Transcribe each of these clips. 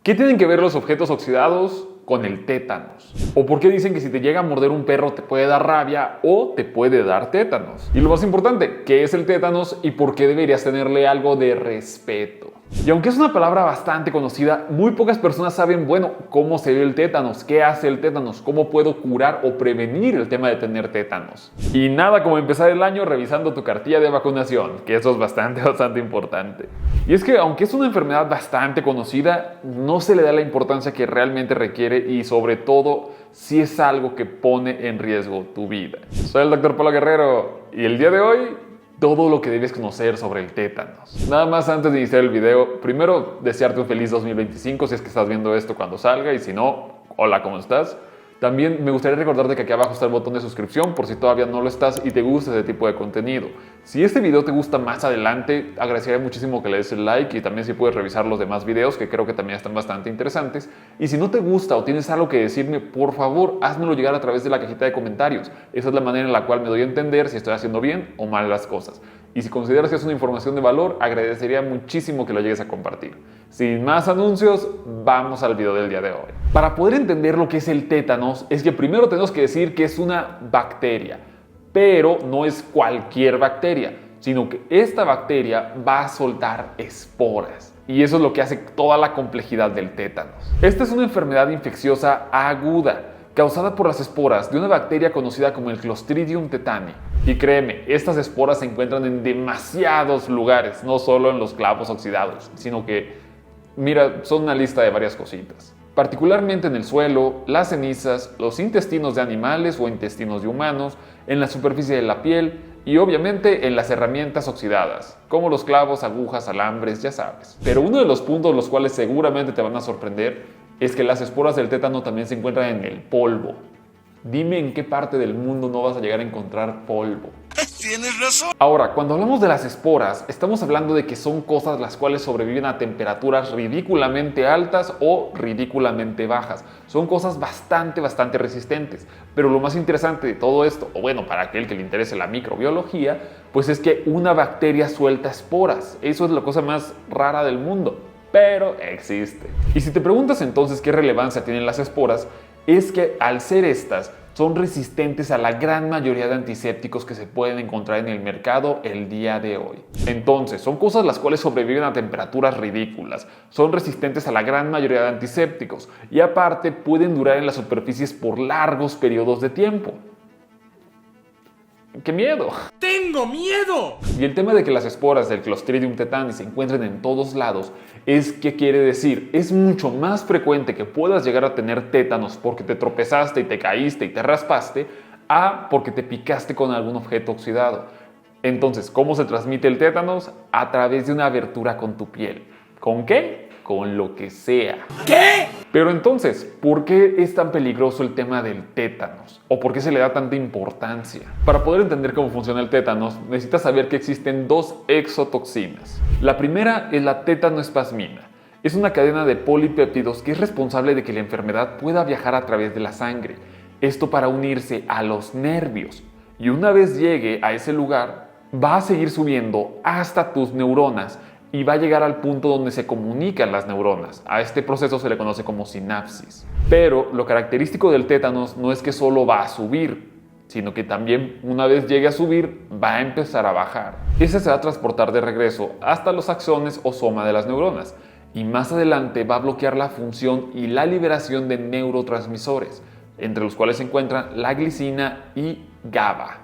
¿Qué tienen que ver los objetos oxidados con el tétanos? ¿O por qué dicen que si te llega a morder un perro te puede dar rabia o te puede dar tétanos? Y lo más importante, ¿qué es el tétanos y por qué deberías tenerle algo de respeto? Y aunque es una palabra bastante conocida, muy pocas personas saben, bueno, cómo se ve el tétanos, qué hace el tétanos, cómo puedo curar o prevenir el tema de tener tétanos. Y nada como empezar el año revisando tu cartilla de vacunación, que eso es bastante importante. Y es que aunque es una enfermedad bastante conocida, no se le da la importancia que realmente requiere y sobre todo si es algo que pone en riesgo tu vida. Soy el Dr. Polo Guerrero y el día de hoy todo lo que debes conocer sobre el tétanos. Nada más antes de iniciar el video, primero desearte un feliz 2025 si es que estás viendo esto cuando salga y si no, hola, ¿cómo estás? También me gustaría recordarte que aquí abajo está el botón de suscripción por si todavía no lo estás y te gusta ese tipo de contenido. Si este video te gusta más adelante, agradecería muchísimo que le des el like y también si puedes revisar los demás videos que creo que también están bastante interesantes. Y si no te gusta o tienes algo que decirme, por favor, házmelo llegar a través de la cajita de comentarios. Esa es la manera en la cual me doy a entender si estoy haciendo bien o mal las cosas. Y si consideras que es una información de valor, agradecería muchísimo que lo llegues a compartir. Sin más anuncios, vamos al video del día de hoy. Para poder entender lo que es el tétanos, es que primero tenemos que decir que es una bacteria, pero no es cualquier bacteria, sino que esta bacteria va a soltar esporas. Y eso es lo que hace toda la complejidad del tétanos. Esta es una enfermedad infecciosa aguda, causada por las esporas de una bacteria conocida como el Clostridium tetani. Y créeme, estas esporas se encuentran en demasiados lugares, no solo en los clavos oxidados, sino que, mira, son una lista de varias cositas. Particularmente en el suelo, las cenizas, los intestinos de animales o intestinos de humanos, en la superficie de la piel y obviamente en las herramientas oxidadas, como los clavos, agujas, alambres, ya sabes. Pero uno de los puntos los cuales seguramente te van a sorprender es que las esporas del tétano también se encuentran en el polvo. Dime en qué parte del mundo no vas a llegar a encontrar polvo. Tienes razón. Ahora, cuando hablamos de las esporas, estamos hablando de que son cosas las cuales sobreviven a temperaturas ridículamente altas o ridículamente bajas. Son cosas bastante resistentes. Pero lo más interesante de todo esto, o bueno, para aquel que le interese la microbiología, pues es que una bacteria suelta esporas. Eso es la cosa más rara del mundo, pero existe. Y si te preguntas entonces qué relevancia tienen las esporas, es que al ser estas, son resistentes a la gran mayoría de antisépticos que se pueden encontrar en el mercado el día de hoy. Entonces, son cosas las cuales sobreviven a temperaturas ridículas, son resistentes a la gran mayoría de antisépticos y aparte pueden durar en las superficies por largos periodos de tiempo. ¡Qué miedo! ¡Tengo miedo! Y el tema de que las esporas del Clostridium tetani se encuentren en todos lados es que quiere decir, es mucho más frecuente que puedas llegar a tener tétanos porque te tropezaste y te caíste y te raspaste a porque te picaste con algún objeto oxidado. Entonces, ¿cómo se transmite el tétanos? A través de una abertura con tu piel. ¿Con qué? Con lo que sea. ¿Qué? Pero entonces, ¿por qué es tan peligroso el tema del tétanos? ¿O por qué se le da tanta importancia? Para poder entender cómo funciona el tétanos, necesitas saber que existen dos exotoxinas. La primera es la tétanoespasmina. Es una cadena de polipéptidos que es responsable de que la enfermedad pueda viajar a través de la sangre. Esto para unirse a los nervios. Y una vez llegue a ese lugar, va a seguir subiendo hasta tus neuronas y va a llegar al punto donde se comunican las neuronas. A este proceso se le conoce como sinapsis. Pero lo característico del tétanos no es que solo va a subir, sino que también una vez llegue a subir, va a empezar a bajar. Ese se va a transportar de regreso hasta los axones o soma de las neuronas. Y más adelante va a bloquear la función y la liberación de neurotransmisores, entre los cuales se encuentran la glicina y GABA.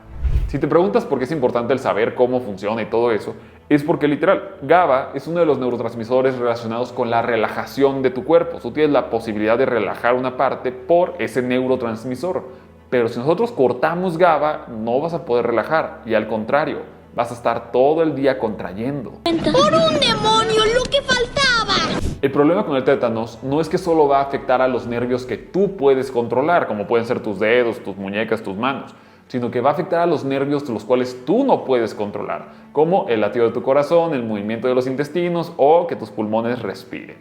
Si te preguntas por qué es importante el saber cómo funciona y todo eso, es porque literal, GABA es uno de los neurotransmisores relacionados con la relajación de tu cuerpo. Tú tienes la posibilidad de relajar una parte por ese neurotransmisor. Pero si nosotros cortamos GABA, no vas a poder relajar. Y al contrario, vas a estar todo el día contrayendo. ¡Por un demonio, lo que faltaba! El problema con el tétanos no es que solo va a afectar a los nervios que tú puedes controlar, como pueden ser tus dedos, tus muñecas, tus manos, sino que va a afectar a los nervios de los cuales tú no puedes controlar, como el latido de tu corazón, el movimiento de los intestinos o que tus pulmones respiren.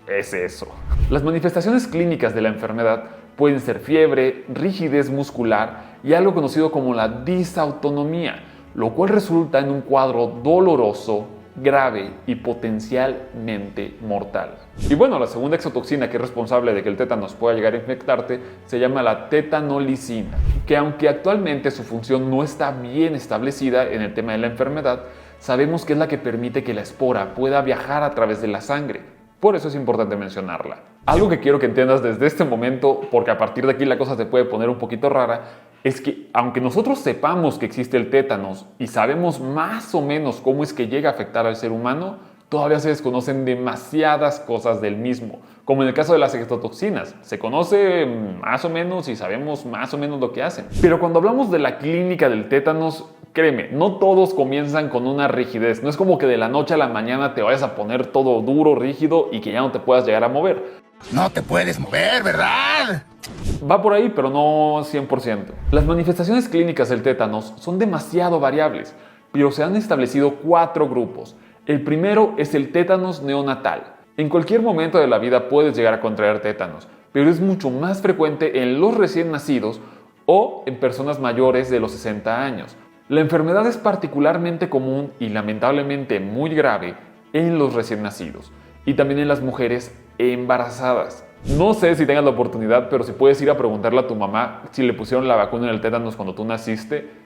Es eso. Las manifestaciones clínicas de la enfermedad pueden ser fiebre, rigidez muscular y algo conocido como la disautonomía, lo cual resulta en un cuadro doloroso, grave y potencialmente mortal. Y bueno, la segunda exotoxina que es responsable de que el tétanos pueda llegar a infectarte se llama la tetanolicina, que aunque actualmente su función no está bien establecida en el tema de la enfermedad, sabemos que es la que permite que la espora pueda viajar a través de la sangre. Por eso es importante mencionarla. Algo que quiero que entiendas desde este momento, porque a partir de aquí la cosa se puede poner un poquito rara, es que aunque nosotros sepamos que existe el tétanos y sabemos más o menos cómo es que llega a afectar al ser humano, todavía se desconocen demasiadas cosas del mismo, como en el caso de las exotoxinas. Se conoce más o menos y sabemos más o menos lo que hacen. Pero cuando hablamos de la clínica del tétanos, créeme, no todos comienzan con una rigidez. No es como que de la noche a la mañana te vayas a poner todo duro, rígido y que ya no te puedas llegar a mover. No te puedes mover, ¿verdad? Va por ahí, pero no 100%. Las manifestaciones clínicas del tétanos son demasiado variables, pero se han establecido 4 grupos. El primero es el tétanos neonatal. En cualquier momento de la vida puedes llegar a contraer tétanos, pero es mucho más frecuente en los recién nacidos o en personas mayores de los 60 años. La enfermedad es particularmente común y lamentablemente muy grave en los recién nacidos y también en las mujeres embarazadas. No sé si tengas la oportunidad, pero si puedes ir a preguntarle a tu mamá si le pusieron la vacuna en el tétanos cuando tú naciste,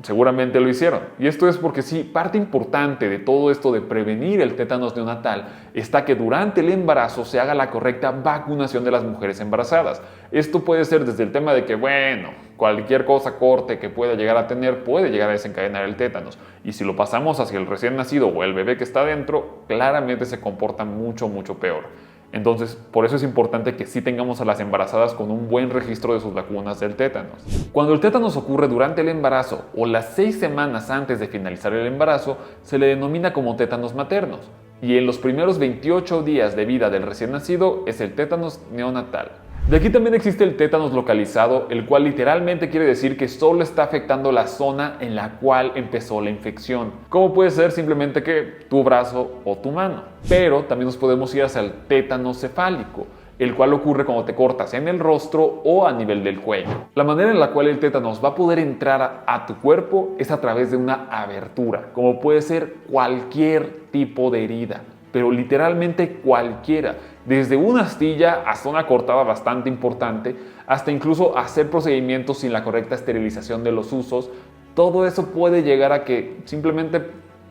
seguramente lo hicieron. Y esto es porque sí, parte importante de todo esto de prevenir el tétanos neonatal está que durante el embarazo se haga la correcta vacunación de las mujeres embarazadas. Esto puede ser desde el tema de que, bueno, cualquier cosa corte que pueda llegar a tener puede llegar a desencadenar el tétanos. Y si lo pasamos hacia el recién nacido o el bebé que está dentro, claramente se comporta mucho peor. Entonces, por eso es importante que sí tengamos a las embarazadas con un buen registro de sus vacunas del tétanos. Cuando el tétanos ocurre durante el embarazo o las 6 semanas antes de finalizar el embarazo, se le denomina como tétanos maternos. Y en los primeros 28 días de vida del recién nacido es el tétanos neonatal. De aquí también existe el tétanos localizado, el cual literalmente quiere decir que solo está afectando la zona en la cual empezó la infección, como puede ser simplemente que tu brazo o tu mano. Pero también nos podemos ir hacia el tétanos cefálico, el cual ocurre cuando te cortas en el rostro o a nivel del cuello. La manera en la cual el tétanos va a poder entrar a tu cuerpo es a través de una abertura, como puede ser cualquier tipo de herida, pero literalmente cualquiera, desde una astilla hasta una cortada bastante importante, hasta incluso hacer procedimientos sin la correcta esterilización de los usos. Todo eso puede llegar a que simplemente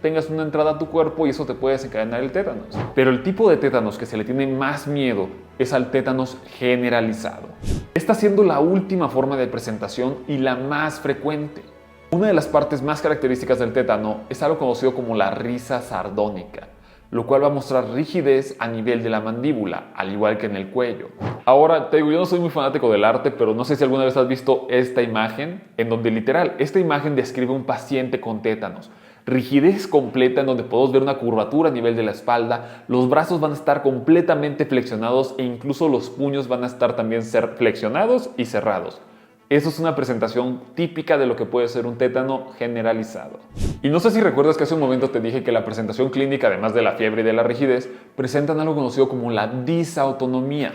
tengas una entrada a tu cuerpo y eso te puede desencadenar el tétanos. Pero el tipo de tétanos que se le tiene más miedo es al tétanos generalizado. Esta siendo la última forma de presentación y la más frecuente. Una de las partes más características del tétano es algo conocido como la risa sardónica, lo cual va a mostrar rigidez a nivel de la mandíbula, al igual que en el cuello. Ahora, te digo, yo no soy muy fanático del arte, pero no sé si alguna vez has visto esta imagen, en donde literal, esta imagen describe un paciente con tétanos. Rigidez completa en donde podemos ver una curvatura a nivel de la espalda, los brazos van a estar completamente flexionados e incluso los puños van a estar también flexionados y cerrados. Eso es una presentación típica de lo que puede ser un tétano generalizado. Y no sé si recuerdas que hace un momento te dije que la presentación clínica, además de la fiebre y de la rigidez, presentan algo conocido como la disautonomía.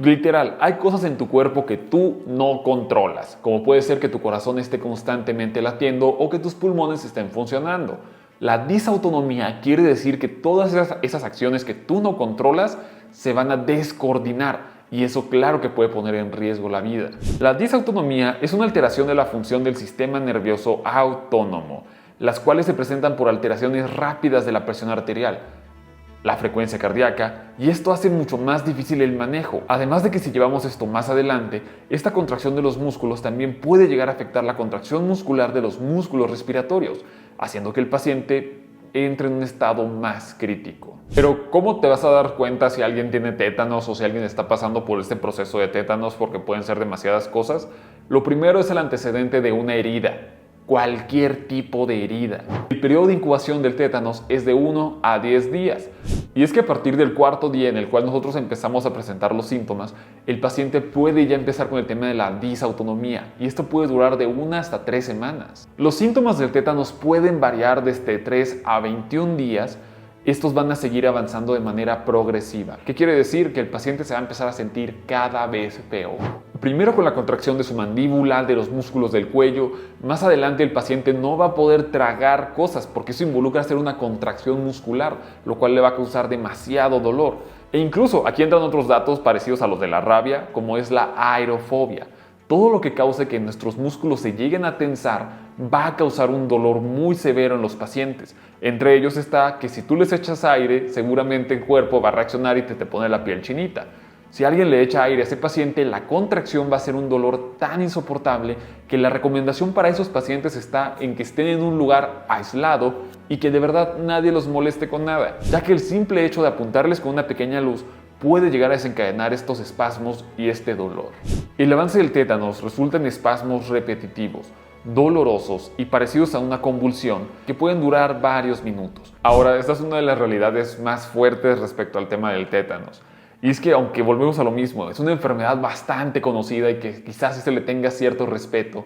Literal, hay cosas en tu cuerpo que tú no controlas, como puede ser que tu corazón esté constantemente latiendo o que tus pulmones estén funcionando. La disautonomía quiere decir que todas esas acciones que tú no controlas se van a descoordinar. Y eso claro que puede poner en riesgo la vida. La disautonomía es una alteración de la función del sistema nervioso autónomo, las cuales se presentan por alteraciones rápidas de la presión arterial, la frecuencia cardíaca, y esto hace mucho más difícil el manejo. Además de que si llevamos esto más adelante, esta contracción de los músculos también puede llegar a afectar la contracción muscular de los músculos respiratorios, haciendo que el paciente entre en un estado más crítico. Pero ¿cómo te vas a dar cuenta si alguien tiene tétanos o si alguien está pasando por este proceso de tétanos? Porque pueden ser demasiadas cosas. Lo primero es el antecedente de una herida, cualquier tipo de herida. El periodo de incubación del tétanos es de 1 a 10 días. Y es que a partir del 4.º día en el cual nosotros empezamos a presentar los síntomas, el paciente puede ya empezar con el tema de la disautonomía, y esto puede durar de 1 hasta 3 semanas. Los síntomas del tétanos pueden variar desde 3 a 21 días. Estos van a seguir avanzando de manera progresiva. ¿Qué quiere decir? Que el paciente se va a empezar a sentir cada vez peor. Primero con la contracción de su mandíbula, de los músculos del cuello. Más adelante el paciente no va a poder tragar cosas porque eso involucra hacer una contracción muscular, lo cual le va a causar demasiado dolor. E incluso aquí entran otros datos parecidos a los de la rabia, como es la aerofobia. Todo lo que cause que nuestros músculos se lleguen a tensar va a causar un dolor muy severo en los pacientes. Entre ellos está que si tú les echas aire, seguramente el cuerpo va a reaccionar y te pone la piel chinita. Si alguien le echa aire a ese paciente, la contracción va a ser un dolor tan insoportable que la recomendación para esos pacientes está en que estén en un lugar aislado y que de verdad nadie los moleste con nada, ya que el simple hecho de apuntarles con una pequeña luz puede llegar a desencadenar estos espasmos y este dolor. El avance del tétanos resulta en espasmos repetitivos, dolorosos y parecidos a una convulsión que pueden durar varios minutos. Ahora, esta es una de las realidades más fuertes respecto al tema del tétanos. Y es que, aunque volvemos a lo mismo, es una enfermedad bastante conocida y que quizás se le tenga cierto respeto,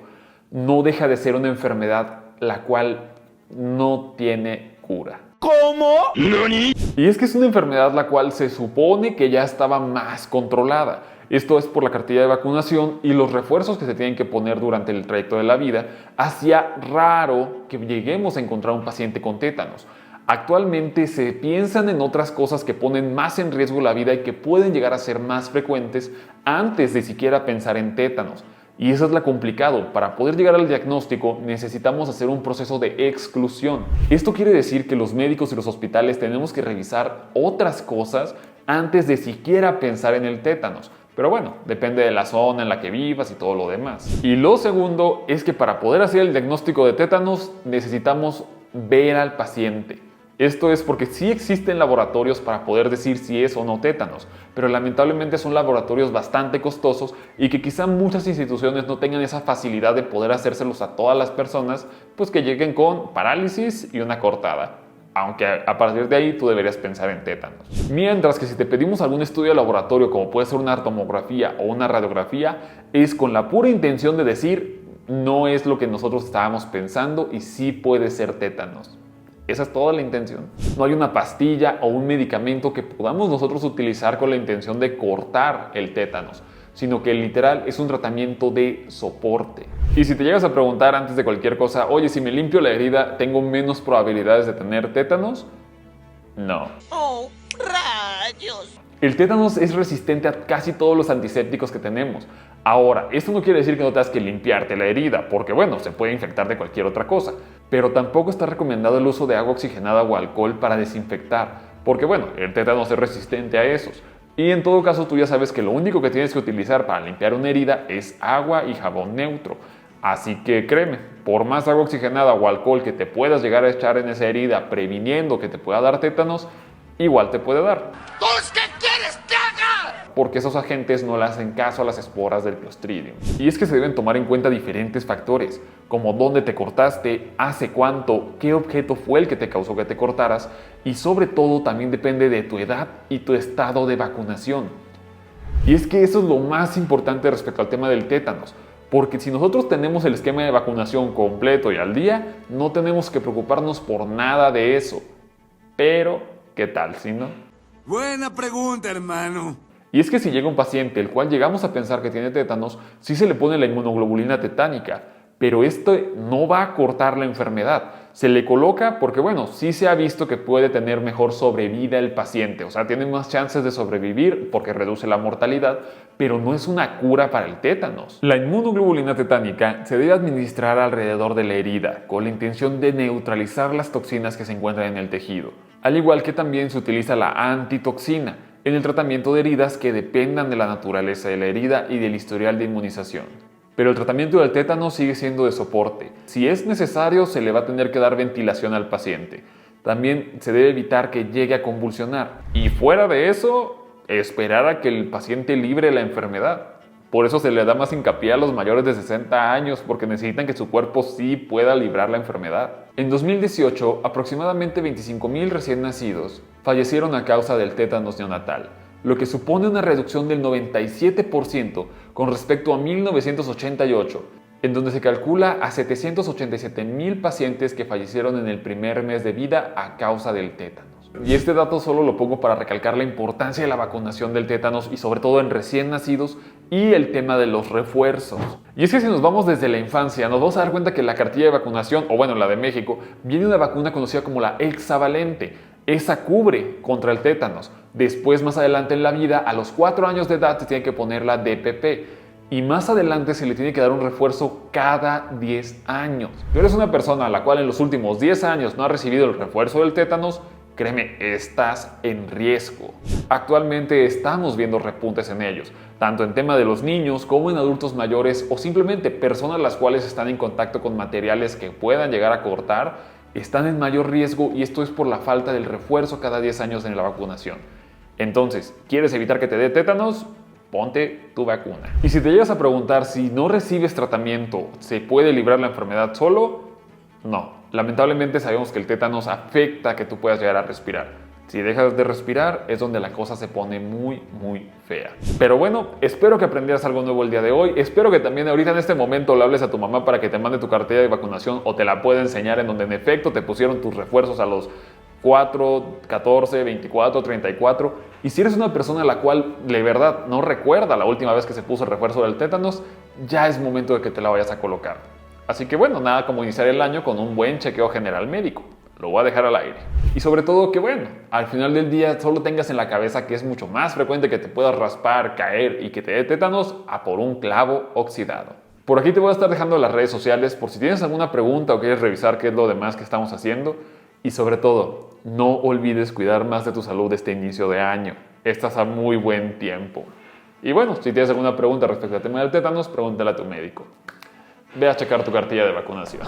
no deja de ser una enfermedad la cual no tiene cura. ¿Cómo? ¿Nani? Y es que es una enfermedad la cual se supone que ya estaba más controlada. Esto es por la cartilla de vacunación y los refuerzos que se tienen que poner durante el trayecto de la vida. Hacía raro que lleguemos a encontrar un paciente con tétanos. Actualmente se piensan en otras cosas que ponen más en riesgo la vida y que pueden llegar a ser más frecuentes antes de siquiera pensar en tétanos. Y eso es lo complicado. Para poder llegar al diagnóstico necesitamos hacer un proceso de exclusión. Esto quiere decir que los médicos y los hospitales tenemos que revisar otras cosas antes de siquiera pensar en el tétanos. Pero bueno, depende de la zona en la que vivas y todo lo demás. Y lo segundo es que para poder hacer el diagnóstico de tétanos necesitamos ver al paciente. Esto es porque sí existen laboratorios para poder decir si es o no tétanos, pero lamentablemente son laboratorios bastante costosos y que quizá muchas instituciones no tengan esa facilidad de poder hacérselos a todas las personas, pues que lleguen con parálisis y una cortada. Aunque a partir de ahí tú deberías pensar en tétanos. Mientras que si te pedimos algún estudio de laboratorio, como puede ser una tomografía o una radiografía, es con la pura intención de decir no es lo que nosotros estábamos pensando y sí puede ser tétanos. Esa es toda la intención. No hay una pastilla o un medicamento que podamos nosotros utilizar con la intención de cortar el tétanos, sino que literal es un tratamiento de soporte. Y si te llegas a preguntar antes de cualquier cosa, oye, si me limpio la herida, ¿tengo menos probabilidades de tener tétanos? No. ¡Oh, rayos! El tétanos es resistente a casi todos los antisépticos que tenemos. Ahora, esto no quiere decir que no tengas que limpiarte la herida, porque bueno, se puede infectar de cualquier otra cosa. Pero tampoco está recomendado el uso de agua oxigenada o alcohol para desinfectar, porque bueno, el tétanos es resistente a esos. Y en todo caso tú ya sabes que lo único que tienes que utilizar para limpiar una herida es agua y jabón neutro. Así que créeme, por más agua oxigenada o alcohol que te puedas llegar a echar en esa herida previniendo que te pueda dar tétanos, igual te puede dar. ¿Qué quieres que haga? Porque esos agentes no le hacen caso a las esporas del Clostridium. Y es que se deben tomar en cuenta diferentes factores, como dónde te cortaste, hace cuánto, qué objeto fue el que te causó que te cortaras, y sobre todo también depende de tu edad y tu estado de vacunación. Y es que eso es lo más importante respecto al tema del tétanos, porque si nosotros tenemos el esquema de vacunación completo y al día, no tenemos que preocuparnos por nada de eso. Pero, ¿qué tal si no? Buena pregunta, hermano. Y es que si llega un paciente el cual llegamos a pensar que tiene tétanos, sí se le pone la inmunoglobulina tetánica, pero esto no va a cortar la enfermedad. Se le coloca porque, bueno, sí se ha visto que puede tener mejor sobrevida el paciente, o sea, tiene más chances de sobrevivir porque reduce la mortalidad, pero no es una cura para el tétanos. La inmunoglobulina tetánica se debe administrar alrededor de la herida, con la intención de neutralizar las toxinas que se encuentran en el tejido, al igual que también se utiliza la antitoxina en el tratamiento de heridas que dependan de la naturaleza de la herida y del historial de inmunización. Pero el tratamiento del tétano sigue siendo de soporte. Si es necesario, se le va a tener que dar ventilación al paciente. También se debe evitar que llegue a convulsionar. Y fuera de eso, esperar a que el paciente libre la enfermedad. Por eso se le da más hincapié a los mayores de 60 años, porque necesitan que su cuerpo sí pueda librar la enfermedad. En 2018, aproximadamente 25,000 recién nacidos fallecieron a causa del tétanos neonatal, lo que supone una reducción del 97% con respecto a 1988, en donde se calcula a 787,000 pacientes que fallecieron en el primer mes de vida a causa del tétanos. Y este dato solo lo pongo para recalcar la importancia de la vacunación del tétanos y sobre todo en recién nacidos y el tema de los refuerzos. Y es que si nos vamos desde la infancia, nos vamos a dar cuenta que la cartilla de vacunación, o bueno, la de México, viene una vacuna conocida como la hexavalente. Esa cubre contra el tétanos. Después, más adelante en la vida, a los 4 años de edad, se tiene que poner la DPP. Y más adelante se le tiene que dar un refuerzo cada 10 años. Si eres una persona a la cual en los últimos 10 años no ha recibido el refuerzo del tétanos, créeme, estás en riesgo. Actualmente estamos viendo repuntes en ellos, tanto en tema de los niños como en adultos mayores o simplemente personas las cuales están en contacto con materiales que puedan llegar a cortar, están en mayor riesgo y esto es por la falta del refuerzo cada 10 años en la vacunación. Entonces, ¿quieres evitar que te dé tétanos? Ponte tu vacuna. Y si te llegas a preguntar si no recibes tratamiento, ¿se puede librar la enfermedad solo? No. Lamentablemente sabemos que el tétanos afecta a que tú puedas llegar a respirar. Si dejas de respirar es donde la cosa se pone muy fea. Pero bueno, espero que aprendieras algo nuevo el día de hoy. Espero que también ahorita en este momento le hables a tu mamá para que te mande tu cartilla de vacunación o te la pueda enseñar en donde en efecto te pusieron tus refuerzos a los 4, 14, 24, 34. Y si eres una persona a la cual de verdad no recuerda la última vez que se puso el refuerzo del tétanos, ya es momento de que te la vayas a colocar. Así que bueno, nada como iniciar el año con un buen chequeo general médico. Lo voy a dejar al aire. Y sobre todo que bueno, al final del día solo tengas en la cabeza que es mucho más frecuente que te puedas raspar, caer y que te dé tétanos a por un clavo oxidado. Por aquí te voy a estar dejando las redes sociales por si tienes alguna pregunta o quieres revisar qué es lo demás que estamos haciendo. Y sobre todo, no olvides cuidar más de tu salud este inicio de año. Estás a muy buen tiempo. Y bueno, si tienes alguna pregunta respecto al tema del tétanos, pregúntale a tu médico. Ve a checar tu cartilla de vacunación.